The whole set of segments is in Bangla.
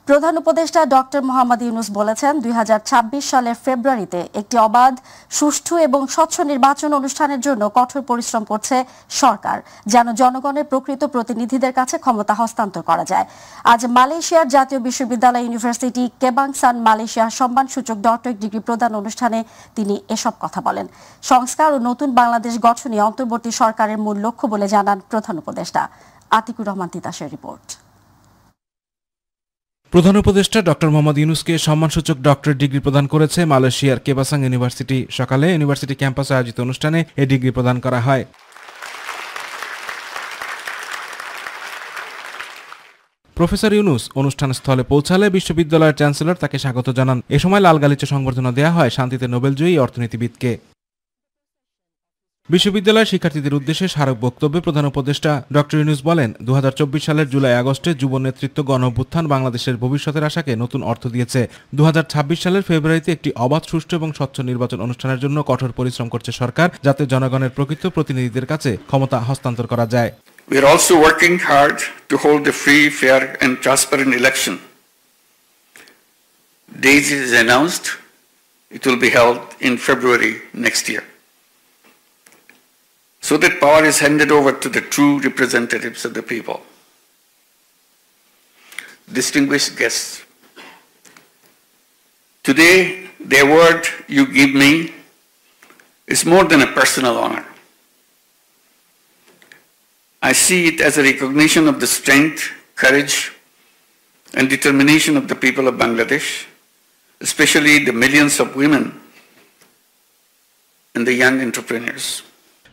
প্রধান উপদেষ্টা ডক্টর মোহাম্মদ ইউনূস বলেছেন ২০২৬ সালের ফেব্রুয়ারিতে একটি অবাধ, সুষ্ঠু এবং স্বচ্ছ নির্বাচন অনুষ্ঠানের জন্য কঠোর পরিশ্রম করছে সরকার, যেন জনগণের প্রকৃত প্রতিনিধিদের কাছে ক্ষমতা হস্তান্তর করা যায়। আজ মালয়েশিয়ার জাতীয় বিশ্ববিদ্যালয় ইউনিভার্সিটি কেবাংসান মালয়েশিয়ার সম্মানসূচক ডক্টরেট ডিগ্রি প্রদান অনুষ্ঠানে তিনি এসব কথা বলেন। সংস্কার ও নতুন বাংলাদেশ গঠনই অন্তর্বর্তী সরকারের মূল লক্ষ্য বলে জানান প্রধান উপদেষ্টা। আতিকুর রহমান তিতাসের রিপোর্ট। প্রধান উপদেষ্টা ডক্টর মোহাম্মদ ইউনূসকে সম্মানসূচক ডক্টরেট ডিগ্রি প্রদান করেছে মালয়েশিয়ার কেবাসাং ইউনিভার্সিটি। সকালে ইউনিভার্সিটি ক্যাম্পাসে আয়োজিত অনুষ্ঠানে এই ডিগ্রি প্রদান করা হয়। প্রফেসর ইউনূস অনুষ্ঠানস্থলে পৌঁছালে বিশ্ববিদ্যালয়ের চ্যান্সেলর তাকে স্বাগত জানান। এ সময় লাল গালিচা সংবর্ধনা দেওয়া হয় শান্তিতে নোবেলজয়ী অর্থনীতিবিদকে। বিশ্ববিদ্যালয়ের শিক্ষার্থীদের উদ্দেশ্যে স্মারক বক্তব্যে প্রধান উপদেষ্টা ডক্টর ইউনূস বলেন, ২০২৪ সালের জুলাই আগস্টে যুব নেতৃত্ব গণঅভ্যুত্থান বাংলাদেশের ভবিষ্যতের আশাকে নতুন অর্থ দিয়েছে। ২০২৬ সালের ফেব্রুয়ারিতে একটি অবাধ, সুষ্ঠু এবং স্বচ্ছ নির্বাচন অনুষ্ঠানের জন্য কঠোর পরিশ্রম করছে সরকার, যাতে জনগণের প্রকৃত প্রতিনিধিদের কাছে ক্ষমতা হস্তান্তর করা যায়। We are also working hard to hold a free, fair and transparent election. Date is announced. It will be held in February next year, so that power is handed over to the true representatives of the people. Distinguished guests, today the award you give me is more than a personal honor. I see it as a recognition of the strength, courage, and determination of the people of Bangladesh, especially the millions of women and the young entrepreneurs.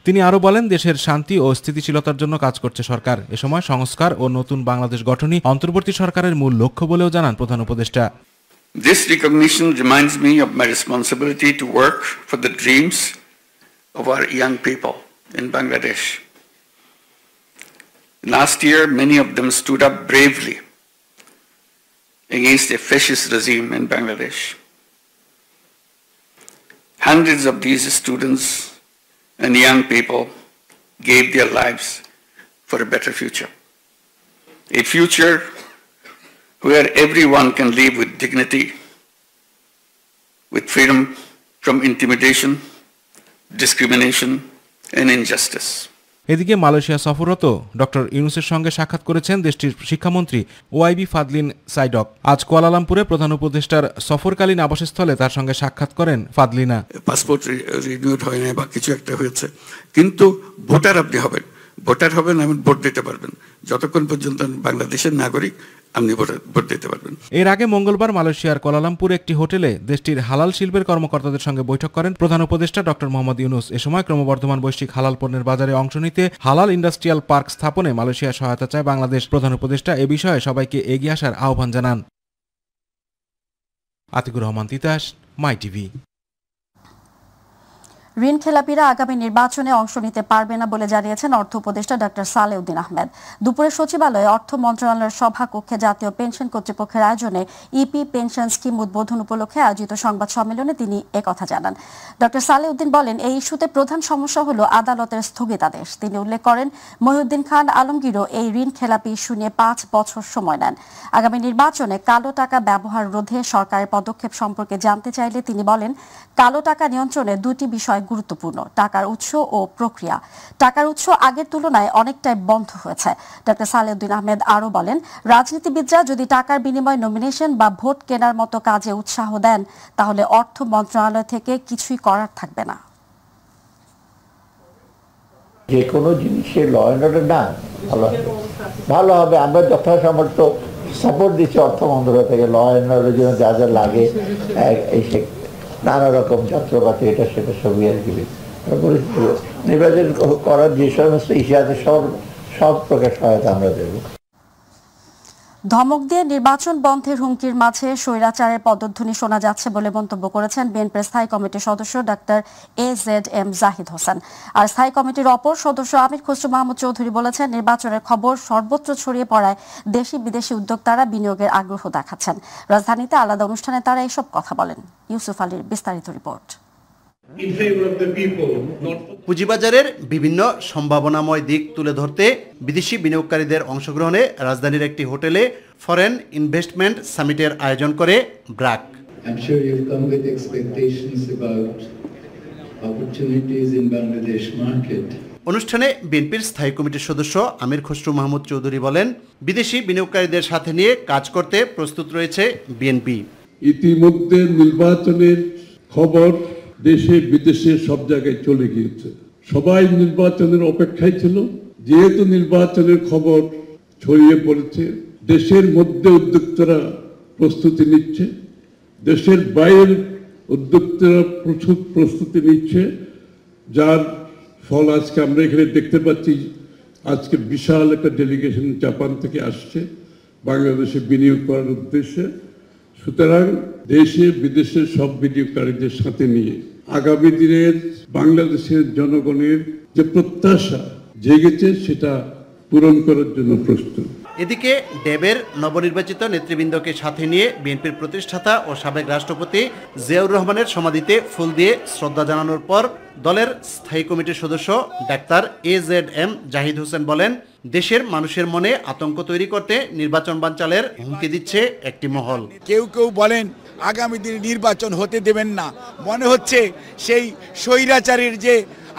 তিনি আরো বলেন, দেশের শান্তি ও স্থিতিশীলতার জন্য কাজ করছে সরকার। এ সময় সংস্কার ও নতুন বাংলাদেশ গঠনই অন্তর্বর্তী সরকারের মূল লক্ষ্য বলেও জানান প্রধান উপদেষ্টা। This recognition reminds me of my responsibility to work for the dreams of our young people in Bangladesh. Last year, many of them stood up bravely against a fascist regime in Bangladesh. Hundreds of these students and young people gave their lives for a better future. A future where everyone can live with dignity, with freedom from intimidation, discrimination, and injustice. এদিকে মালয়েশিয়া সফররত ডক্টর ইউনূসের সঙ্গে সাক্ষাৎ করেছেন দেশটির শিক্ষামন্ত্রী ওয়াইবি ফাদলিন সাইডক। আজ কুয়ালালামপুরে প্রধান উপদেষ্টার সফরকালীন আবাসস্থলে তার সঙ্গে সাক্ষাৎ করেন ফাদলিনা। পাসপোর্ট রিনিউড হয় না বা কিছু একটা হয়েছে, কিন্তু ভোটার আপনি হবেন, ভোটার হবেন, আপনি ভোট দিতে পারবেন। যতক্ষণ পর্যন্ত বাংলাদেশের নাগরিক আপনি ভোট দিতে পারবেন। এর আগে মঙ্গলবার মালয়েশিয়ার কুয়ালালামপুরে একটি হোটেলে দেশটির হালাল শিল্পের কর্মকর্তাদের সঙ্গে বৈঠক করেন প্রধান উপদেষ্টা ডক্টর মোহাম্মদ ইউনূস। এ সময় ক্রমবর্ধমান বৈশ্বিক হালাল পণ্যের বাজারে অংশ নিতে হালাল ইন্ডাস্ট্রিয়াল পার্ক স্থাপনে মালয়েশিয়া সহায়তা চায় বাংলাদেশ। প্রধান উপদেষ্টা এ বিষয়ে সবাইকে এগিয়ে আসার আহ্বান জানান। আতিকুর রহমান তিতাস, মাই টিভি। ঋণ খেলাপিরা আগামী নির্বাচনে অংশ নিতে পারবে না বলে জানিয়েছেন অর্থ উপদেষ্টা ডক্টর সালেউদ্দিন আহমেদ। দুপুরে সচিবালয়ে অর্থ মন্ত্রণালয়ের সভাকক্ষে জাতীয় পেনশন কর্তৃপক্ষের আয়োজনে ইপি পেনশন স্কিম উদ্বোধন উপলক্ষে আয়োজিত সংবাদ সম্মেলনে তিনি একথা জানান। ডক্টর সালেউদ্দিন বলেন, এই ইস্যুতে প্রধান সমস্যা হল আদালতের স্থগিতাদেশ। তিনি উল্লেখ করেন, মহিউদ্দিন খান আলমগীরও এই ঋণ খেলাপি ইস্যু নিয়ে 5 বছর সময় নেন। আগামী নির্বাচনে কালো টাকা ব্যবহার রোধে সরকারের পদক্ষেপ সম্পর্কে জানতে চাইলে তিনি বলেন, কালো টাকা নিয়ন্ত্রণে দুটি বিষয় গুরুত্বপূর্ণ: টাকার উৎস ও প্রক্রিয়া। টাকার উৎস আগের তুলনায় অনেকটাই বন্ধ হয়েছে। ডক্টর সালেউদ্দিন আহমেদ আরও বলেন, রাজনীতিবিদরা যদি টাকার বিনিময়ে নমিনেশন বা ভোট কেনার মতো কাজে উৎসাহ দেন, তাহলে অর্থ মন্ত্রণালয় থেকে কিছুই করার থাকবে না। যে কোনো জিনিসের ল অ্যান্ড অর্ডার না ভালো হবে। আমরা যথাসামর্থ্য সাপোর্ট দিচ্ছি অর্থ মন্ত্রণালয় থেকে, ল অ্যান্ড অর্ডারের জন্য যা যা লাগে এই নানা রকম যন্ত্রপাতি এটা সেটা সবই আর কি নির্বাচন করার যে সমস্ত ইস্যু আছে সব প্রকার সহায়তা আমরা দেব। ধমক দিয়ে নির্বাচন বন্ধের হুমকির মাঝে স্বৈরাচারের পদধ্বনি শোনা যাচ্ছে বলে মন্তব্য করেছেন বিএনপির স্থায়ী কমিটির সদস্য ডাক্তার AZM জাহিদ হোসেন। আর স্থায়ী কমিটির অপর সদস্য আমির খসরু মাহমুদ চৌধুরী বলেছেন, নির্বাচনের খবর সর্বত্র ছড়িয়ে পড়ায় দেশি বিদেশি উদ্যোক্তারা বিনিয়োগের আগ্রহ দেখাচ্ছেন। রাজধানীতে আলাদা অনুষ্ঠানে তারা এসব কথা বলেন। ইউসুফ আলীর বিস্তারিত রিপোর্ট। পুঁজিবাজারের বিভিন্ন সম্ভাবনাময় দিক তুলে ধরতে বিদেশি বিনিয়োগকারীদের অংশগ্রহণে রাজধানীর একটি হোটেলে ফরেন ইনভেস্টমেন্ট সামিটের আয়োজন করে BRAC. I'm sure you've come with expectations about opportunities in Bangladesh market. অনুষ্ঠানে বিএনপির স্থায়ী কমিটির সদস্য আমির খসরু মাহমুদ চৌধুরী বলেন, বিদেশি বিনিয়োগকারীদের সাথে নিয়ে কাজ করতে প্রস্তুত রয়েছে বিএনপি। ইতিমধ্যে নির্বাচনের খবর দেশে বিদেশে সব জায়গায় চলে গিয়েছে। সবাই নির্বাচনের অপেক্ষায় ছিল। যেহেতু নির্বাচনের খবর ছড়িয়ে পড়েছে, দেশের মধ্যে উদ্যোক্তারা প্রস্তুতি নিচ্ছে, দেশের বাইরের উদ্যোক্তারা প্রচুর প্রস্তুতি নিচ্ছে, যার ফল আজকে আমরা এখানে দেখতে পাচ্ছি। আজকে বিশাল একটা ডেলিগেশন জাপান থেকে আসছে বাংলাদেশে বিনিয়োগ করার উদ্দেশ্যে। সুতরাং দেশে বিদেশের সব বিনিয়োগকারীদের সাথে নিয়ে আগামী দিনের বাংলাদেশের জনগণের যে প্রত্যাশা জেগেছে সেটা পূরণ করার জন্য প্রস্তুত। এদিকে ড্যাবের নবনির্বাচিত নেতৃবৃন্দকে সাথে নিয়ে বিএনপির প্রতিষ্ঠাতা ও সাবেক রাষ্ট্রপতি জিয়াউর রহমানের সমাধিতে ফুল দিয়ে শ্রদ্ধা জানানোর পর দলের স্থায়ী কমিটির সদস্য ডাক্তার AZM জাহিদ হোসেন বলেন, দেশের মানুষের মনে আতঙ্ক তৈরি করতে নির্বাচন বানচালের হুমকি দিচ্ছে একটি মহল। কেউ কেউ বলেন আগামী দিনে নির্বাচন হতে দেবেন না। মনে হচ্ছে সেই স্বৈরাচারের যে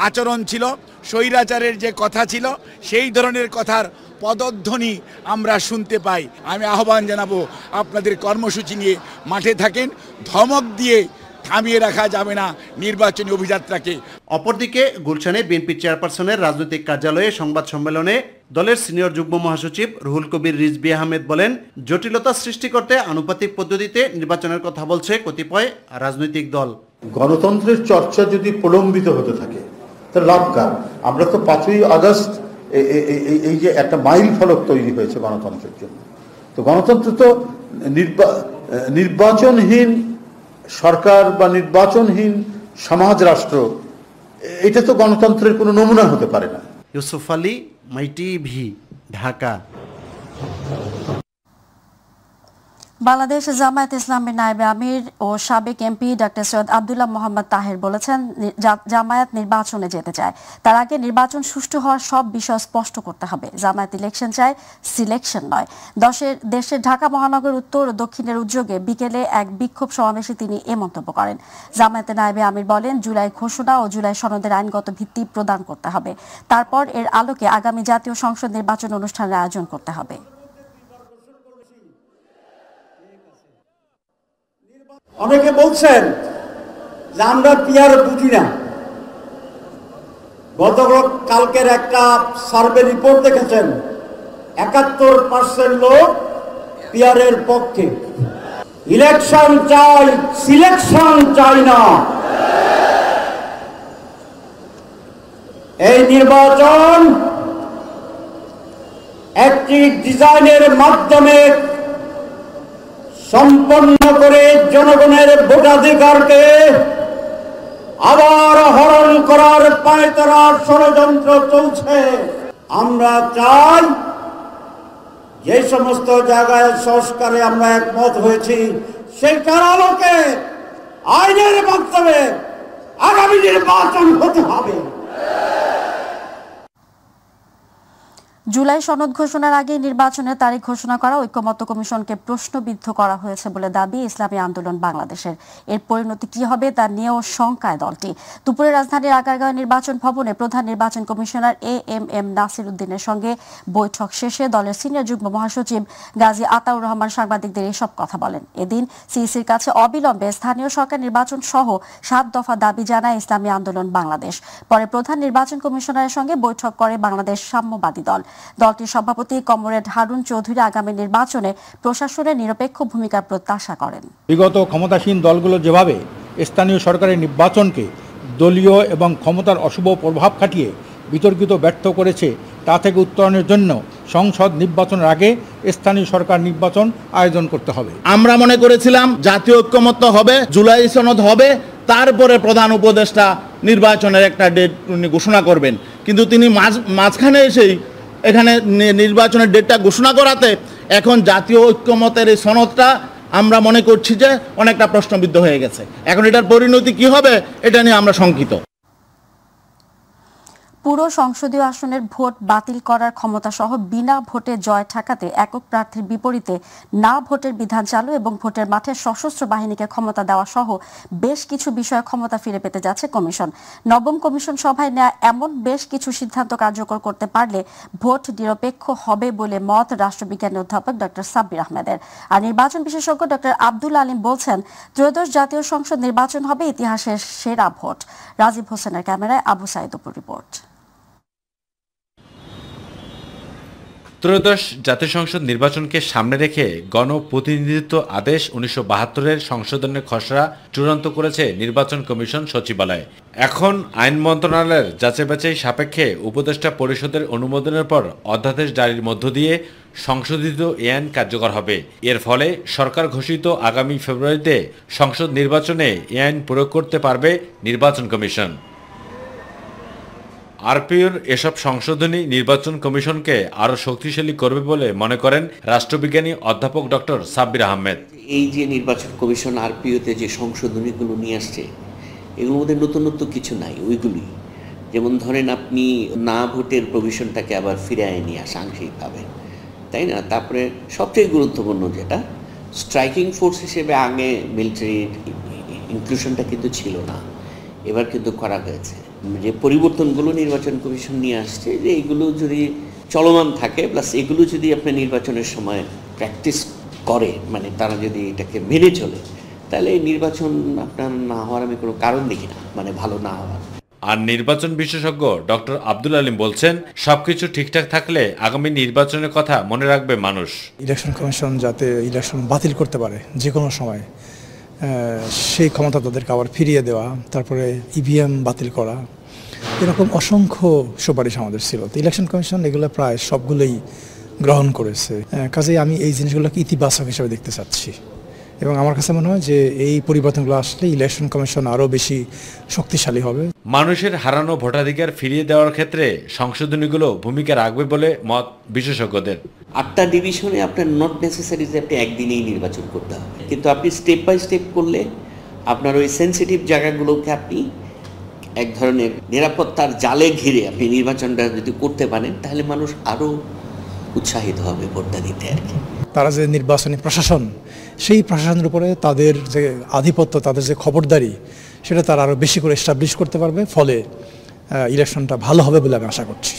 আচরণ ছিল, স্বৈরাচারের যে কথা ছিল, সেই ধরনের কথার পদধ্বনি আমরা শুনতে পাই। আমি আহ্বান জানাবো, আপনাদের কর্মসূচি নিয়ে মাঠে থাকেন, ধমক দিয়ে থামিয়ে রাখা যাবে না নির্বাচনী অভিযাত্রাকে। অপরদিকে গুলশানে বিএনপি চেয়ারপারসনের রাজনৈতিক কার্যালয়ে সংবাদ সম্মেলনে দলের সিনিয়র যুগ্ম মহাসচিব রুহুল কবির রিজভী আহমেদ বলেন, জটিলতা সৃষ্টি করতে আনুপাতিক পদ্ধতিতে নির্বাচনের কথা বলছে কতিপয় রাজনৈতিক দল। গণতন্ত্রের চর্চা যদি প্রলম্বিত হতে থাকে তাহলে লাভ কার? আমরা তো 5ই আগস্ট এই যে একটা মাইল ফলক তৈরি হয়েছে গণতন্ত্রের জন্য। তো গণতন্ত্র তো নির্বাচনহীন সরকার বা নির্বাচনহীন সমাজ রাষ্ট্র, এটা তো গণতন্ত্রের কোনো নমুনা হতে পারে না। ইউসুফ আলী, মাই টিভি, ঢাকা। বাংলাদেশ জামায়াত ইসলামের নায়েবে আমির ও সাবেক এমপি ডক্টর সৈয়দ আব্দুল্লাহ মোহাম্মদ তাহের বলেছেন, জামায়াত নির্বাচনে যেতে চায়, তার আগে নির্বাচন সুষ্ঠু হওয়ার সব বিষয় স্পষ্ট করতে হবে। জামায়াত ইলেকশন চায়, সিলেকশন নয়। দেশের ঢাকা মহানগর উত্তর ও দক্ষিণের উদ্যোগে বিকেলে এক বিক্ষোভ সমাবেশে তিনি এ মন্তব্য করেন। জামায়াতের নায়েবে আমির বলেন, জুলাই ঘোষণা ও জুলাই সনদের আইনগত ভিত্তি প্রদান করতে হবে, তারপর এর আলোকে আগামী জাতীয় সংসদ নির্বাচন অনুষ্ঠানের আয়োজন করতে হবে। অনেকে বলছেন যে আমরা পিআর বুঝি না। গতকালকের একটা সার্ভে রিপোর্ট দেখেছেন, 71% লোক পিআরের পক্ষে। ইলেকশন চাই, সিলেকশন চাই না। এই নির্বাচন একটি ডিজাইনের মাধ্যমে সম্পন্ন করে জনগণের ভোটাধিকারকে আবার হরণ করার পায়তারার ষড়যন্ত্র চলছে। আমরা চাই যে সমস্ত জায়গায় সংস্কারে আমরা একমত হয়েছি সেটার আলোকে আইনের মাধ্যমে আগামী নির্বাচন হতে হবে। জুলাই সনদ ঘোষণার আগে নির্বাচনের তারিখ ঘোষণা করা ঐক্যমত্য কমিশনকে প্রশ্নবিদ্ধ করা হয়েছে বলে দাবি ইসলামী আন্দোলন বাংলাদেশের। এর পরিণতি কি হবে তা নিয়েও শঙ্কায় দলটি। দুপুরে রাজধানীর আগারগাঁও নির্বাচন ভবনে প্রধান নির্বাচন কমিশনার AMM নাসির উদ্দিনের সঙ্গে বৈঠক শেষে দলের সিনিয়র যুগ্ম মহাসচিব গাজী আতাউর রহমান সাংবাদিকদের এসব কথা বলেন। এদিন সিইসির কাছে অবিলম্বে স্থানীয় সরকার নির্বাচন সহ 7 দফা দাবি জানায় ইসলামী আন্দোলন বাংলাদেশ। পরে প্রধান নির্বাচন কমিশনারের সঙ্গে বৈঠক করে বাংলাদেশ সাম্যবাদী দল। দলটির সভাপতি কমরেড হারুন চৌধুরী আগামী নির্বাচনে প্রশাসনের নিরপেক্ষ ভূমিকার প্রত্যাশা করেন। বিগত ক্ষমতাসীন দলগুলো যেভাবে স্থানীয় সরকারের নির্বাচনকে দলীয় এবং ক্ষমতার অশুভ প্রভাব খাটিয়ে বিতর্কিত ব্যর্থ করেছে, তা থেকে উত্তরণের জন্য সংসদ নির্বাচনের আগে স্থানীয় সরকার নির্বাচন আয়োজন করতে হবে। আমরা মনে করেছিলাম জাতীয় ঐক্যমত্য হবে, জুলাই সনদ হবে, তারপরে প্রধান উপদেষ্টা নির্বাচনের একটা ডেট ঘোষণা করবেন। কিন্তু তিনি মাঝখানে এসেই এখানে নির্বাচনের ডেটটা ঘোষণা করাতে এখন জাতীয় ঐক্যমতের এই সনদটা আমরা মনে করছি যে অনেকটা প্রশ্নবিদ্ধ হয়ে গেছে। এখন এটার পরিণতি কি হবে এটা নিয়ে আমরা শঙ্কিত। পুরো সংসদীয় আসনের ভোট বাতিল করার ক্ষমতা সহ বিনা ভোটে জয় ঠেকাতে একক প্রার্থীর বিপরীতে না ভোটের বিধান চালু এবং ভোটের মাঠে সশস্ত্র বাহিনীকে ক্ষমতা দেওয়া সহ বেশ কিছু বিষয়ে ক্ষমতা ফিরে পেতে যাচ্ছে কমিশন। নবম কমিশন সভায় নেওয়া এমন বেশ কিছু সিদ্ধান্ত কার্যকর করতে পারলে ভোট নিরপেক্ষ হবে বলে মত রাষ্ট্রবিজ্ঞানী অধ্যাপক ডক্টর সাব্বির আহমেদের। আর নির্বাচন বিশেষজ্ঞ ডক্টর আব্দুল আলিম বলছেন, ত্রয়োদশ জাতীয় সংসদ নির্বাচন হবে ইতিহাসের সেরা ভোট। রাজীব হোসেনের ক্যামেরায় আবু সাইদ উপর রিপোর্ট। ত্রয়োদশ জাতীয় সংসদ নির্বাচনকে সামনে রেখে গণপ্রতিনিধিত্ব আদেশ 1972-এর সংশোধনের খসড়া চূড়ান্ত করেছে নির্বাচন কমিশন সচিবালয়। এখন আইন মন্ত্রণালয়ের যাচাই বাছাই সাপেক্ষে উপদেষ্টা পরিষদের অনুমোদনের পর অধ্যাদেশ জারির মধ্য দিয়ে সংশোধিত এই আইন কার্যকর হবে। এর ফলে সরকার ঘোষিত আগামী ফেব্রুয়ারিতে সংসদ নির্বাচনে এই আইন প্রয়োগ করতে পারবে নির্বাচন কমিশন। আরপিওর এসব সংশোধনী নির্বাচন কমিশনকে আরও শক্তিশালী করবে বলে মনে করেন রাষ্ট্রবিজ্ঞানী অধ্যাপক ডক্টর সাব্বির আহমেদ। এই যে নির্বাচন কমিশন আরপিওতে যে সংশোধনীগুলো নিয়ে আসছে, এগুলোর মধ্যে নতুনত্ব কিছু নাই। ওইগুলি যেমন ধরেন আপনি না ভোটের প্রভিশনটাকে আবার ফিরে নিয়ে আসা আংশিকভাবে, তাই না? তারপরে সবচেয়ে গুরুত্বপূর্ণ যেটা, স্ট্রাইকিং ফোর্স হিসেবে আগে মিলিটারি ইনক্লুশনটা কিন্তু ছিল না, এবার কিন্তু করা হয়েছে। যে পরিবর্তনগুলো নির্বাচন কমিশন নিয়ে আসছে, যে এগুলো যদি চলমান থাকে, প্লাস এগুলো যদি আপনার নির্বাচনের সময় প্র্যাকটিস করে, মানে তারা যদি এটাকে মেনে চলে, তাহলে এই নির্বাচন আপনার না হওয়ার আমি কোনো কারণ দেখি না, মানে ভালো না হওয়ার। আর নির্বাচন বিশেষজ্ঞ ডক্টর আব্দুল আলিম বলছেন, সবকিছু ঠিকঠাক থাকলে আগামী নির্বাচনের কথা মনে রাখবে মানুষ। ইলেকশন কমিশন যাতে ইলেকশন বাতিল করতে পারে যে কোনো সময়, সেই ক্ষমতা তাদেরকে আবার ফিরিয়ে দেওয়া, তারপরে ইভিএম বাতিল করা, এরকম অসংখ্য সুপারিশ আমাদের ছিল। তো ইলেকশন কমিশন এগুলো প্রায় সবগুলোই গ্রহণ করেছে। কাজেই আমি এই জিনিসগুলোকে ইতিবাচক হিসেবে দেখতে চাচ্ছি এবং আমার কাছে মনে হয় যে এই পরিবর্তনগুলো আসলে ইলেকশন কমিশন আরও বেশি শক্তিশালী হবে। মানুষের হারানো ভোটাধিকার ফিরিয়ে দেওয়ার ক্ষেত্রে সংশোধনীগুলো ভূমিকা রাখবে বলে মত বিশেষজ্ঞদের। 8টা ডিভিশনে আপনার নট নেসেসারি যে আপনি একদিনেই নির্বাচন করতে হবে, কিন্তু আপনি স্টেপ বাই স্টেপ করলে আপনার ওই সেন্সিটিভ জায়গাগুলোকে আপনি এক ধরনের নিরাপত্তার জালে ঘিরে আপনি নির্বাচনটা যদি করতে পারেন, তাহলে মানুষ আরও উৎসাহিত হবে ভোটটা দিতে আর কি। তারা যে নির্বাচনী প্রশাসন, সেই প্রশাসনের উপরে তাদের যে আধিপত্য, তাদের যে খবরদারি, সেটা তারা আরও বেশি করে এস্টাবলিশ করতে পারবে, ফলে ইলেকশনটা ভালো হবে বলে আমি আশা করছি।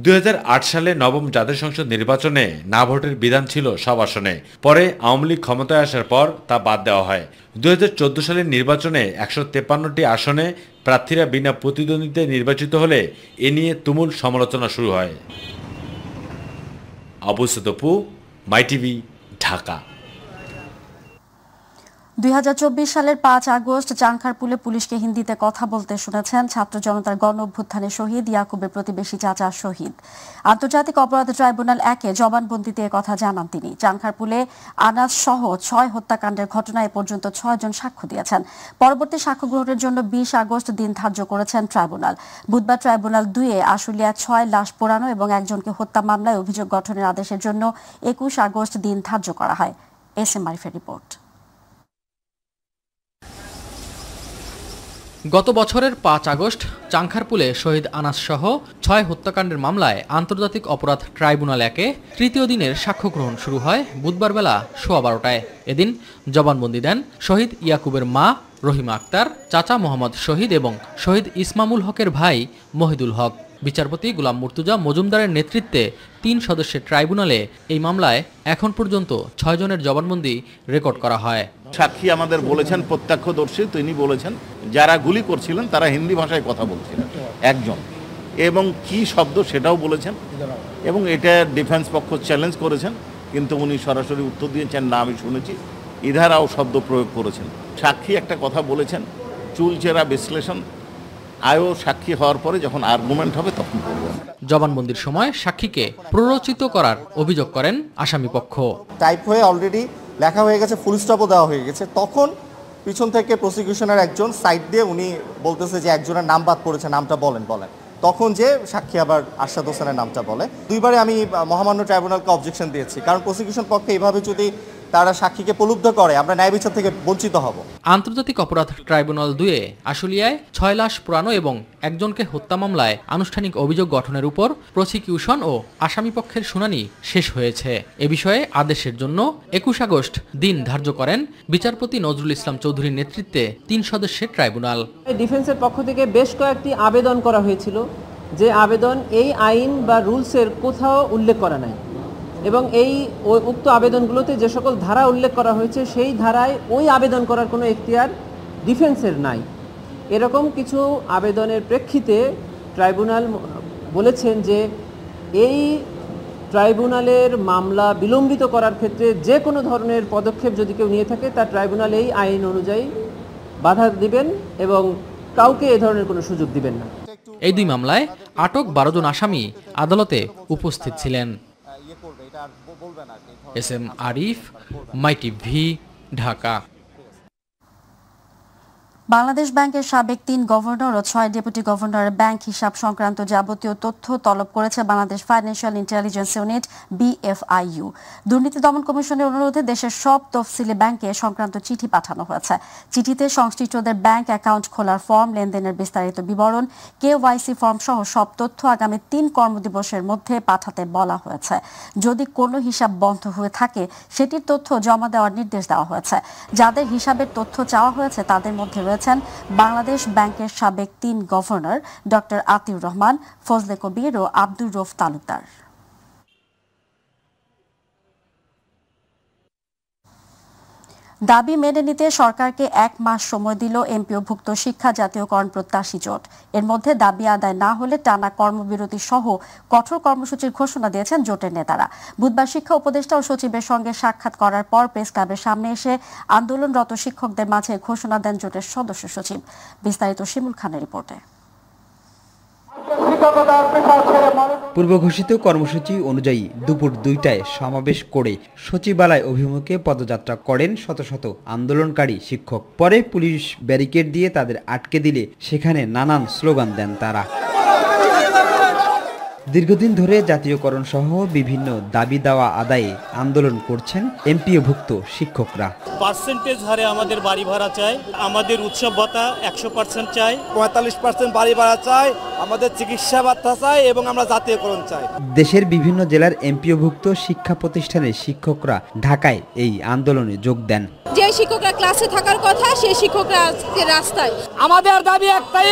2008 সালে নবম জাতীয় সংসদ নির্বাচনে না ভোটের বিধান ছিল সব আসনে, পরে আওয়ামী লীগ ক্ষমতায় আসার পর তা বাদ দেওয়া হয়। 2014 সালের নির্বাচনে 153টি আসনে প্রার্থীরা বিনা প্রতিদ্বন্দ্বিতায় নির্বাচিত হলে এ নিয়ে তুমুল সমালোচনা শুরু হয়। আবু সদপু, মাই টিভি, ঢাকা। 2024 সালের 5 আগস্ট চাংখারপুলে পুলিশকে হিন্দিতে কথা বলতে শুনেছেন ছাত্র জনতার গণ অভ্যুত্থানে শহীদ ইয়াকুবের প্রতিবেশী চাচা শহীদ। আন্তর্জাতিক অপরাধ ট্রাইব্যুনাল 1-এ জবানবন্দিতে কথা জানান তিনি। চাংখারপুলে আনাজ সহ 6 হত্যাকাণ্ডের ঘটনায় পর্যন্ত 6 জন সাক্ষ্য দিয়েছেন। পরবর্তী সাক্ষ্য গ্রহণের জন্য 20 আগস্ট দিন ধার্য করেছেন ট্রাইব্যুনাল। বুধবার ট্রাইব্যুনাল 2-এ আশুলিয়া 6 লাশ পোড়ানো এবং একজনকে হত্যা মামলায় অভিযোগ গঠনের আদেশের জন্য 21 আগস্ট দিন ধার্য করা হয়। এস.এম. আরিফের রিপোর্ট। গত বছরের 5 আগস্ট চাংখারপুলে শহীদ আনাস সহ 6 হত্যাকাণ্ডের মামলায় আন্তর্জাতিক অপরাধ ট্রাইব্যুনাল 1-এ তৃতীয় দিনের সাক্ষ্য গ্রহণ শুরু হয় বুধবার বেলা 12:15টায়। এদিন জবানবন্দি দেন শহীদ ইয়াকুবের মা রহিমা আক্তার, চাচা মোহাম্মদ শহীদ এবং শহীদ ইসমামুল হকের ভাই মহিদুল হক। বিচারপতি গোলাম মুর্তুজা মজুমদারের নেতৃত্বে 3 সদস্যের ট্রাইব্যুনালে এই মামলায় এখন পর্যন্ত 6 জনের জবানবন্দি রেকর্ড করা হয়। সাক্ষী আমাদের বলেছেন, প্রত্যক্ষদর্শী তিনি বলেছেন যারা গুলি করছিলেন তারা হিন্দি ভাষায় কথা বলছিলেন একজন, এবং কি শব্দ সেটাও বলেছেন, এবং এটা ডিফেন্স পক্ষ চ্যালেঞ্জ করেছেন, কিন্তু উনি সরাসরি উত্তর দিয়েছেন না আমি শুনেছি, ইধারাও শব্দ প্রয়োগ করেছেন। সাক্ষী একটা কথা বলেছেন, চুলচেরা বিশ্লেষণ আয়ও সাক্ষী হওয়ার পরে যখন আর্গুমেন্ট হবে তখন করব। জবানবন্দির সময় সাক্ষীকে প্ররোচিত করার অভিযোগ করেন আসামি পক্ষ। টাইপ হয়ে অলরেডি লেখা হয়ে গেছে, ফুল স্টপও দেওয়া হয়ে গেছে, তখন পিছন থেকে প্রসিকিউশনের একজন সাইড দিয়ে উনি বলতেছে যে একজনের নাম বাদ পড়েছে, নামটা বলেন। তখন যে সাক্ষী আবার আরশাদ হোসেনের নামটা বলে। 2বারে আমি মহামান্য ট্রাইব্যুনালকে অবজেকশন দিয়েছি, কারণ প্রসিকিউশন পক্ষে এইভাবে যদি তারা সাক্ষীকে প্রলুব্ধ করে, আমরা ন্যায় বিচার থেকে বঞ্চিত হব। আন্তর্জাতিক অপরাধ ট্রাইব্যুনাল 2-এ আশুলিয়ায় 6 লাশ পোড়ানো এবং একজনকে হত্যা মামলায় আনুষ্ঠানিক অভিযোগ গঠনের উপর প্রসিকিউশন ও আসামিপক্ষের শুনানি শেষ হয়েছে। এ বিষয়ে আদেশের জন্য 21 আগস্ট দিন ধার্য করেন বিচারপতি নজরুল ইসলাম চৌধুরীর নেতৃত্বে 3 সদস্যের ট্রাইব্যুনাল। ডিফেন্সের পক্ষ থেকে বেশ কয়েকটি আবেদন করা হয়েছিল, যে আবেদন এই আইন বা রুলসের কোথাও উল্লেখ করা নাই, এবং এই উক্ত আবেদনগুলোতে যে সকল ধারা উল্লেখ করা হয়েছে সেই ধারায় ওই আবেদন করার কোনো এখতিয়ার ডিফেন্সের নাই। এরকম কিছু আবেদনের প্রেক্ষিতে ট্রাইব্যুনাল বলেছেন যে এই ট্রাইব্যুনালের মামলা বিলম্বিত করার ক্ষেত্রে যে কোনো ধরনের পদক্ষেপ যদি কেউ নিয়ে থাকে তা ট্রাইব্যুনাল এই আইন অনুযায়ী বাধা দিবেন এবং কাউকে এ ধরনের কোনো সুযোগ দিবেন না। এই 2 মামলায় আটক 12 জন আসামি আদালতে উপস্থিত ছিলেন। SM Arif, MyTV, Dhaka. বাংলাদেশ ব্যাংকের সাবেক 3 গভর্নর ও 6 ডেপুটি গভর্নরের ব্যাংক হিসাব সংক্রান্ত যাবতীয় তথ্য তলব করেছে Bangladesh financial intelligence unit BFIU। দুর্নীতি দমন কমিশনের অনুরোধে দেশের সব তফসিলি ব্যাংকে সংক্রান্ত চিঠি পাঠানো হয়েছে। চিঠিতে সংশ্লিষ্টদের ব্যাংক অ্যাকাউন্ট খোলার ফর্ম, লেনদেনের বিস্তারিত বিবরণ, KYC ফর্ম সহ সব তথ্য আগামী 3 কর্মদিবসের মধ্যে পাঠাতে বলা হয়েছে। যদি কোনো হিসাব বন্ধ হয়ে থাকে সেটির তথ্য জমা দেওয়ার নির্দেশ দেওয়া হয়েছে। যাদের হিসাবের তথ্য চাওয়া হয়েছে তাদের মধ্যে রয়েছেন বাংলাদেশ ব্যাংকের সাবেক 3 গভর্নর ডক্টর আতিউর রহমান, ফজলে কবির ও আব্দুর রউফ তালুকদার। দাবি মেনে নিতে সরকারকে 1 মাস সময় দিল এমপিওভুক্ত শিক্ষা জাতীয়করণ প্রত্যাশী জোট। এর মধ্যে দাবি আদায় না হলে টানা কর্মবিরতি সহ কঠোর কর্মসূচির ঘোষণা দিয়েছেন জোটের নেতারা। বুধবার শিক্ষা উপদেষ্টা ও সচিবের সঙ্গে সাক্ষাৎ করার পর প্রেস ক্লাবের সামনে এসে আন্দোলনরত শিক্ষকদের মাঝে ঘোষণা দেন জোটের সদস্য সচিব। বিস্তারিত শিমুল খানের রিপোর্টে। পূর্ব ঘোষিত কর্মসূচি অনুযায়ী দুপুর 2টায় সমাবেশ করে সচিবালয় অভিমুখে পদযাত্রা করেন শত শত আন্দোলনকারী শিক্ষক। পরে পুলিশ ব্যারিকেড দিয়ে তাদের আটকে দিলে সেখানে নানান স্লোগান দেন তারা। দীর্ঘদিন ধরে জাতীয়করণ সহ বিভিন্ন দাবি দাওয়া আদায়ে আন্দোলন করছেন এমপিওভুক্ত শিক্ষকরা। পার্সেন্টেজ হারে আমাদের বাড়ি ভাড়া চাই, আমাদের উৎসব ভাতা 100% চাই, 45% বাড়ি ভাড়া চাই, আমাদের চিকিৎসা ভাতা চাই এবং আমরা জাতীয়করণ চাই। দেশের বিভিন্ন জেলার এমপিওভুক্ত শিক্ষা প্রতিষ্ঠানের শিক্ষকরা ঢাকায় এই আন্দোলনে যোগ দেন। যে শিক্ষকরা ক্লাসে থাকার কথা সেই শিক্ষকরা আজকে রাস্তায়। আমাদের দাবি একটাই,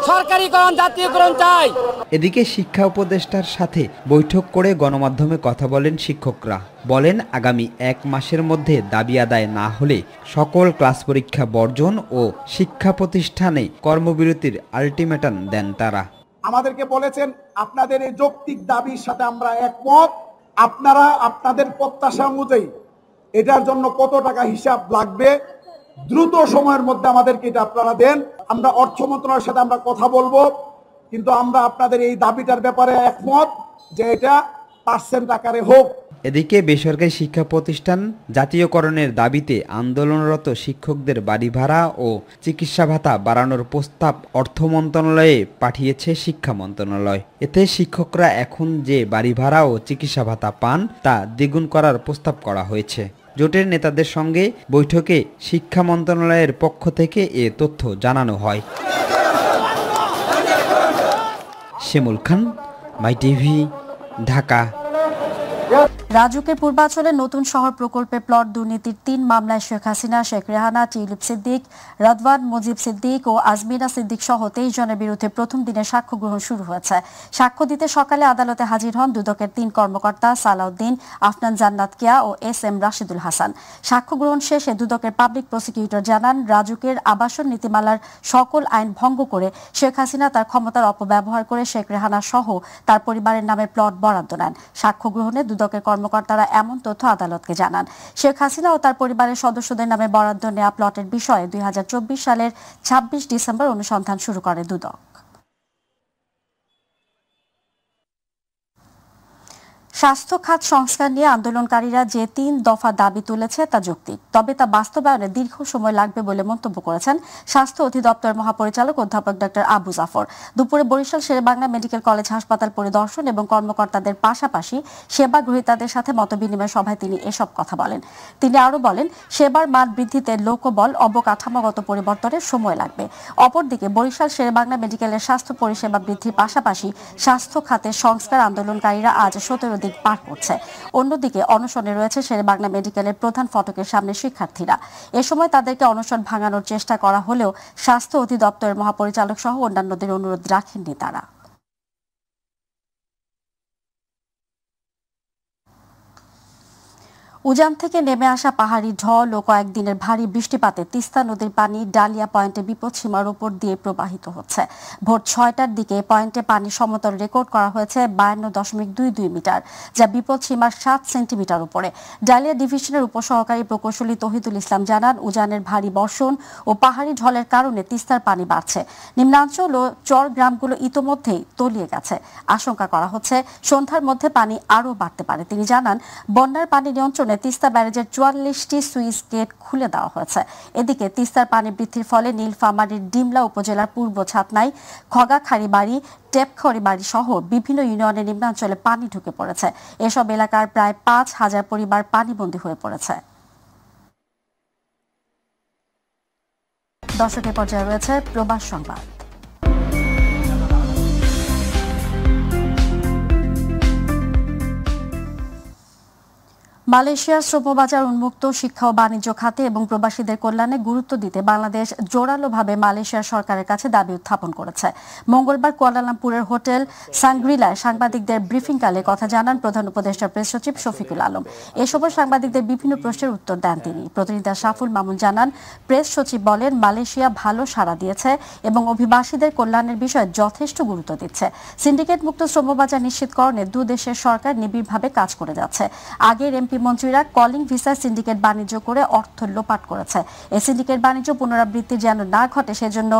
সরকারিকরণ, জাতীয়করণ চাই। এদিকে শিক্ষা উপদেষ্টার সাথে বৈঠক করে গণমাধ্যমে কথা বলেন শিক্ষকরা। বলেন আগামী 1 মাসের মধ্যে দাবি আদায় না হলে সকল ক্লাস পরীক্ষা বর্জন ও শিক্ষা প্রতিষ্ঠানে কর্মবিরতির আলটিমেটাম দেন তারা। আমাদেরকে বলেছেন আপনাদের এই যৌক্তিক দাবির সাথে আমরা একমত, আপনারা আপনাদের প্রত্যাশা অনুযায়ী এটার জন্য কত টাকা হিসাব লাগবে দ্রুত সময়ের মধ্যে আমাদেরকে এটা আপনারা দেন। আমরা অর্থ মন্ত্রণালয়ের সাথে আমরা কথা বলবো, কিন্তু আমরা আপনাদের এই দাবিটার ব্যাপারে একমত যে এটা পার্সেন্ট আকারে হোক। এদিকে বেসরকারি শিক্ষা প্রতিষ্ঠান জাতীয়করণের দাবিতে আন্দোলনরত শিক্ষকদের বাড়ি ভাড়া ও চিকিৎসা ভাতা বাড়ানোর প্রস্তাব অর্থ মন্ত্রণালয়ে পাঠিয়েছে শিক্ষা মন্ত্রণালয়। এতে শিক্ষকরা এখন যে বাড়ি ভাড়া ও চিকিৎসা ভাতা পান তা দ্বিগুণ করার প্রস্তাব করা হয়েছে। জোটের নেতাদের সঙ্গে বৈঠকে শিক্ষা মন্ত্রণালয়ের পক্ষ থেকে এ তথ্য জানানো হয়। শিমুল খান, মাইটিভি, ঢাকা। রাজুকের পূর্বাঞ্চলের নতুন শহর প্রকল্পে প্লট দুর্নীতির 3 মামলায় শেখ হাসিনা, শেখ রেহানা, টিউলিপ সিদ্দিক, রদওয়ান মুজিব সিদ্দিক ও আজমিনা সিদ্দিক সহ 23 জনের বিরুদ্ধে প্রথম দিনে সাক্ষ্য গ্রহণ শুরু হয়েছে। সাক্ষ্য দিতে সকালে আদালতে হাজির হন দুদকের 3 কর্মকর্তা সালাউদ্দিন, আফনান জান্নাত কিয়া ও SM রাশিদুল হাসান। সাক্ষ্য গ্রহণ শেষে দুদকের পাবলিক প্রসিকিউটর জানান, রাজুকের আবাসন নীতিমালার সকল আইন ভঙ্গ করে শেখ হাসিনা তার ক্ষমতার অপব্যবহার করে শেখ রেহানা সহ তার পরিবারের নামে প্লট বরাদ্দ নেন। সাক্ষ্য গ্রহণে দুদকের কর্মকর্তারা এমন তথ্য আদালতকে জানান। শেখ হাসিনা ও তার পরিবারের সদস্যদের নামে বরাদ্দ নেওয়া প্লটের বিষয়ে 2024 সালের 26 ডিসেম্বর অনুসন্ধান শুরু করে দুদক। স্বাস্থ্য খাত সংস্কার নিয়ে আন্দোলনকারীরা যে 3 দফা দাবি তুলেছে তা যৌক্তিক, তবে তা বাস্তবায়নে দীর্ঘ সময় লাগবে বলে মন্তব্য করেছেন স্বাস্থ্য অধিদপ্তর মহাপরিচালক অধ্যাপক ডক্টর আবু জাফর। দুপুরে বরিশাল শেরেবাংলা মেডিকেল কলেজ হাসপাতাল পরিদর্শন এবং কর্মকর্তাদের পাশাপাশি সেবা গ্রহীতাদের সাথে মতবিনিময় সভায় তিনি এসব কথা বলেন। তিনি আরও বলেন, সেবার মান বৃদ্ধিতে লোকবল অবকাঠামোগত পরিবর্তনের সময় লাগবে। অপরদিকে বরিশাল শেরেবাংলা মেডিকেলের স্বাস্থ্য পরিষেবা বৃদ্ধির পাশাপাশি স্বাস্থ্য খাতের সংস্কার আন্দোলনকারীরা আজ 17 দিন পার করছে। অন্যদিকে অনশনে রয়েছে শেরেবাংলা মেডিকেলের প্রধান ফটকের সামনে শিক্ষার্থীরা। এ সময় তাদেরকে অনশন ভাঙানোর চেষ্টা করা হলেও স্বাস্থ্য অধিদপ্তরের মহাপরিচালক সহ অন্যান্যদের অনুরোধ রাখেননি তারা। উজান থেকে নেমে আসা পাহাড়ি ঢল ও কয়েকদিনের ভারী বৃষ্টিপাতে তিস্তা নদীর পানি ডালিয়া পয়েন্টে বিপদসীমার উপর দিয়ে প্রবাহিত হচ্ছে। ভোর 6টার দিকে পয়েন্টে পানি সমতল রেকর্ড করা হয়েছে 52.22 মিটার, যা বিপদসীমার 7 সেন্টিমিটার উপরে। ডালিয়া ডিভিশনের উপসহকারী প্রকৌশলী তহিদুল ইসলাম জানান, উজানের ভারী বর্ষণ ও পাহাড়ি ঢলের কারণে তিস্তার পানি বাড়ছে। নিম্নাঞ্চল ও চর গ্রামগুলো ইতোমধ্যেই তলিয়ে গেছে। আশঙ্কা করা হচ্ছে সন্ধ্যার মধ্যে পানি আরও বাড়তে পারে। তিনি জানান, বন্যার পানি নিয়ন্ত্রণে তিস্তা ব্যারেজের 44টি সুইচ গেট খুলে দেওয়া হয়েছে। এদিকে তিস্তার পানি বৃদ্ধির ফলে নীলফামারীর ডিমলা উপজেলার পূর্ব ছাতনাই, খগাখাড়িবাড়ি, টেপখড়িবাড়ি সহ বিভিন্ন ইউনিয়নের নিম্নাঞ্চলে পানি ঢুকে পড়েছে। এসব এলাকার প্রায় 5,000 পরিবার পানিবন্দী হয়ে পড়েছে। দর্শকের পর্যায়ে রয়েছে প্রবাস সংবাদ। মালয়েশিয়ার শ্রমবাজার উন্মুক্ত শিক্ষা ও বাণিজ্য খাতে এবং প্রবাসীদের কল্যাণে গুরুত্ব দিতে বাংলাদেশ জোরালোভাবে মালয়েশিয়ার সরকারের কাছে দাবি উত্থাপন করেছে। মঙ্গলবার কুয়ালালামপুরের হোটেল সাংগ্রিলায় সাংবাদিকদের ব্রিফিংকালে কথা জানান প্রধান উপদেষ্টা প্রেস সচিব শফিকুল আলম। এ সময় সাংবাদিকদের বিভিন্ন প্রশ্নের উত্তর দেন তিনি। প্রতিনিধি সাফুল মামুন জানান, প্রেস সচিব বলেন, মালয়েশিয়া ভালো সাড়া দিয়েছে এবং অভিবাসীদের কল্যাণের বিষয়ে যথেষ্ট গুরুত্ব দিচ্ছে। সিন্ডিকেট মুক্ত শ্রমবাজার নিশ্চিতকরণে দু দেশের সরকার নিবিড়ভাবে কাজ করে যাচ্ছে। আগের এমপি মন্ত্রীরা কলিং ভিসা সিন্ডিকেট বাণিজ্য করে অর্থ লোপাট করেছে। এই সিন্ডিকেট বাণিজ্য পুনরাবৃত্তি যেন না ঘটে সেজন্য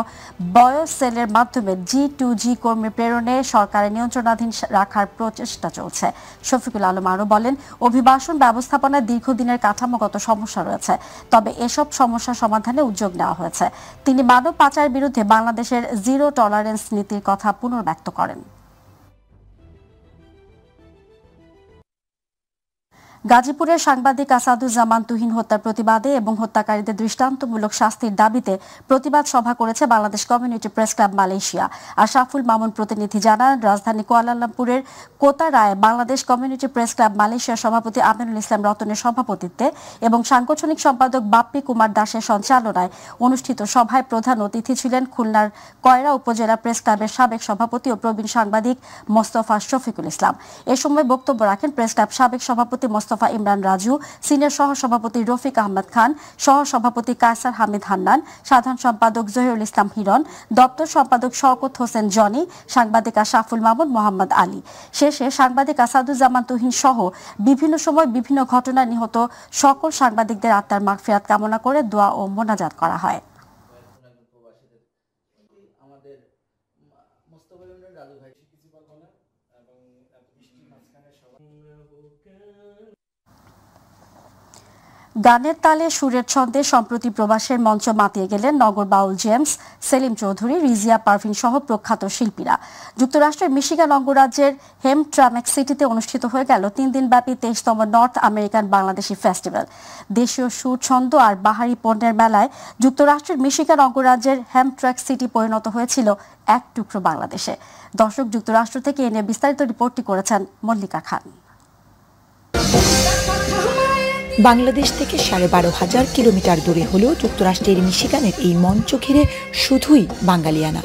বয়োসেলের মাধ্যমে G2G কর্মী প্রেরণে সরকারের নিয়ন্ত্রণাধীন রাখার প্রচেষ্টা চলছে। শফিকুল আলম আরও বলেন, অভিবাসন ব্যবস্থাপনায় দীর্ঘদিনের কাঠামোগত সমস্যা রয়েছে, তবে এসব সমস্যা সমাধানে উদ্যোগ নেওয়া হয়েছে। তিনি মানব পাচারের বিরুদ্ধে বাংলাদেশের জিরো টলারেন্স নীতির কথা পুনর্ব্যক্ত করেন। গাজীপুরের সাংবাদিক আসাদুজ্জামান তুহিন হত্যার প্রতিবাদে এবং হত্যাকারীদের দৃষ্টান্তমূলক শাস্তির দাবিতে প্রতিবাদ সভা করেছে Bangladesh community press club Malaysia. Ashraful Mamun প্রতিনিধি জানান, রাজধানী কুয়ালালামপুরের কোতারায় বাংলাদেশ কমিউনিটি প্রেস ক্লাব মালয়েশিয়ার সভাপতি আমিনুল ইসলাম রতনের সভাপতিত্বে এবং সাংগঠনিক সম্পাদক বাপ্পি কুমার দাসের সঞ্চালনায় অনুষ্ঠিত সভায় প্রধান অতিথি ছিলেন খুলনার কয়রা উপজেলা প্রেস ক্লাবের সাবেক সভাপতি ও প্রবীণ সাংবাদিক মোস্তফা শফিকুল ইসলাম। এ সময় বক্তব্য রাখেন প্রেস ক্লাব সাবেক সভাপতি মোস্তফা ইমরান রাজু, সিনিয়র সহ সভাপতি রফিক আহমদ খান, সহ সভাপতি কায়সার হামিদ হান্নান, সাধারণ সম্পাদক জহিরুল ইসলাম হিরণ, দপ্তর সম্পাদক শওকত হোসেন জনি, সাংবাদিক আশরাফুল মামুন, মোহাম্মদ আলী। শেষে সাংবাদিক আসাদুজ্জামান তুহিন সহ বিভিন্ন সময় বিভিন্ন ঘটনায় নিহত সকল সাংবাদিকদের আত্মার মাগফিরাত কামনা করে দোয়া ও মোনাজাত করা হয়। গানের তালে সুরের ছন্দে সম্প্রতি প্রবাসের মঞ্চ মাতিয়ে গেলেন নগর বাউল জেমস, সেলিম চৌধুরী, রিজিয়া পারভিন সহ প্রখ্যাত শিল্পীরা। যুক্তরাষ্ট্রের মিশিগান অঙ্গরাজ্যের হেমট্রামেক সিটিতে অনুষ্ঠিত হয়ে গেল 3 দিনব্যাপী 23তম নর্থ আমেরিকান বাংলাদেশি ফেস্টিভ্যাল। দেশীয় সুর, ছন্দ আর বাহারি পণ্যের মেলায় যুক্তরাষ্ট্রের মিশিগান অঙ্গরাজ্যের হেমট্রাক সিটি পরিণত হয়েছিল এক টুকরো বাংলাদেশে। দর্শক, যুক্তরাষ্ট্র থেকে এ নিয়ে বিস্তারিত রিপোর্টটি করেছেন মল্লিকা খান। বাংলাদেশ থেকে 12,500 কিলোমিটার দূরে হলেও যুক্তরাষ্ট্রের মিশিগানের এই মঞ্চ ঘিরে শুধুই বাঙালিয়ানা।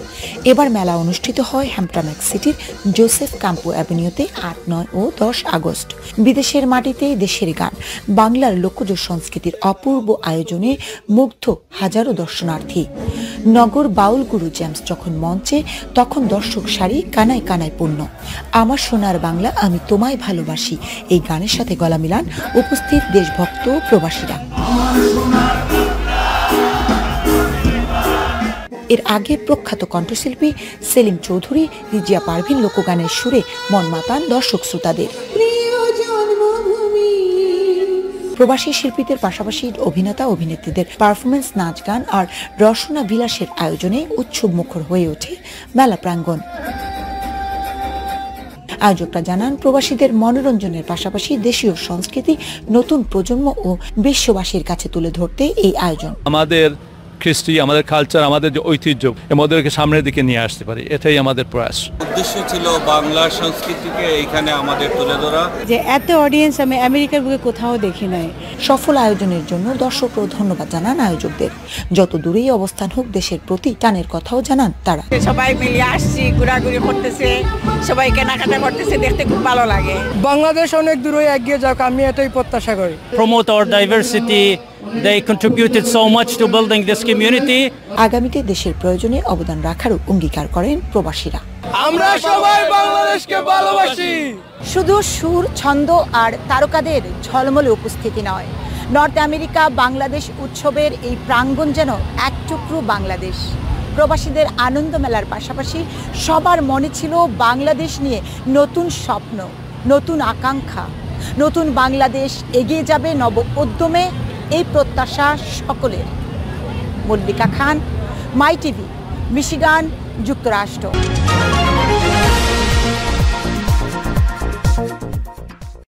এবার মেলা অনুষ্ঠিত হয় হ্যাম্পট্রামেক সিটির জোসেফ কাম্পো অ্যাভিনিউতে 8, 9 ও 10 আগস্ট। বিদেশের মাটিতে দেশের গান, বাংলার লোকজ সংস্কৃতির অপূর্ব আয়োজনে মুগ্ধ হাজারো দর্শনার্থী। নগর বাউল গুরু জেমস যখন মঞ্চে, তখন দর্শক সারি কানায় কানায় পূর্ণ। আমার সোনার বাংলা আমি তোমায় ভালোবাসি এই গানের সাথে গলা মিলান উপস্থিত দেশভক্ত প্রবাসীরা। এর আগে প্রখ্যাত কণ্ঠশিল্পী সেলিম চৌধুরী, রিজিয়া পারভিন লোকগানের সুরে মন মাতান দর্শক শ্রোতাদের। প্রবাসী শিল্পীদের পাশাপাশি অভিনেতা অভিনেত্রীদের পারফরমেন্স, নাচ গান আর রসনা বিলাসের আয়োজনে উৎসব মুখর হয়ে ওঠে মেলা প্রাঙ্গণ। আয়োজকরা জানান, প্রবাসীদের মনোরঞ্জনের পাশাপাশি দেশীয় সংস্কৃতি নতুন প্রজন্ম ও বিশ্ববাসীর কাছে তুলে ধরতে এই আয়োজন। আমাদের কৃষ্টি, আমাদের কালচার, আমাদের যে ঐতিহ্য আমাদেরকে সামনের দিকে নিয়ে আসতে পারি, এটাই আমাদের প্রয়াস। উদ্দেশ্য ছিল বাংলা সংস্কৃতিকে এখানে আমাদের তুলে ধরা। যে এত অডিয়েন্স আমি আমেরিকার বুকে কোথাও দেখি নাই। সফল আয়োজনের জন্য দর্শকরাও ধন্যবাদ জানান আয়োজকদের। যত দূরেই অবস্থান হোক, দেশের প্রতি টানের কথাও জানান তারা। সবাই মিলে আসছি, ঘোরাঘুরি করতেছে, সবাই কেনাকাটা করতেছে, দেখতে খুব ভালো লাগে। বাংলাদেশ অনেক দূরে এগিয়ে যাক, আমি এটাই প্রত্যাশা করি। Promote our diversity. They contributed so much to building this community. আগামীতে দেশের প্রয়োজনে অবদান রাখারও অঙ্গীকার করেন প্রবাসীরা। আমরা সবাই বাংলাদেশকে ভালোবাসি। শুধু সুর, ছন্দ আর তারকাদের ঝলমলে উপস্থিতি নয়, নর্থ আমেরিকা বাংলাদেশ উৎসবের এই প্রাঙ্গণ যেন এক টুকরো বাংলাদেশ। প্রবাসীদের আনন্দ মেলার পাশাপাশি সবার মনে ছিল বাংলাদেশ নিয়ে নতুন স্বপ্ন, নতুন আকাঙ্ক্ষা। নতুন বাংলাদেশ এগিয়ে যাবে নব উদ্যমে, এই প্রত্যাশা সকলের। মল্লিকা খান, মাই টিভি, মিশিগান, যুক্তরাষ্ট্র।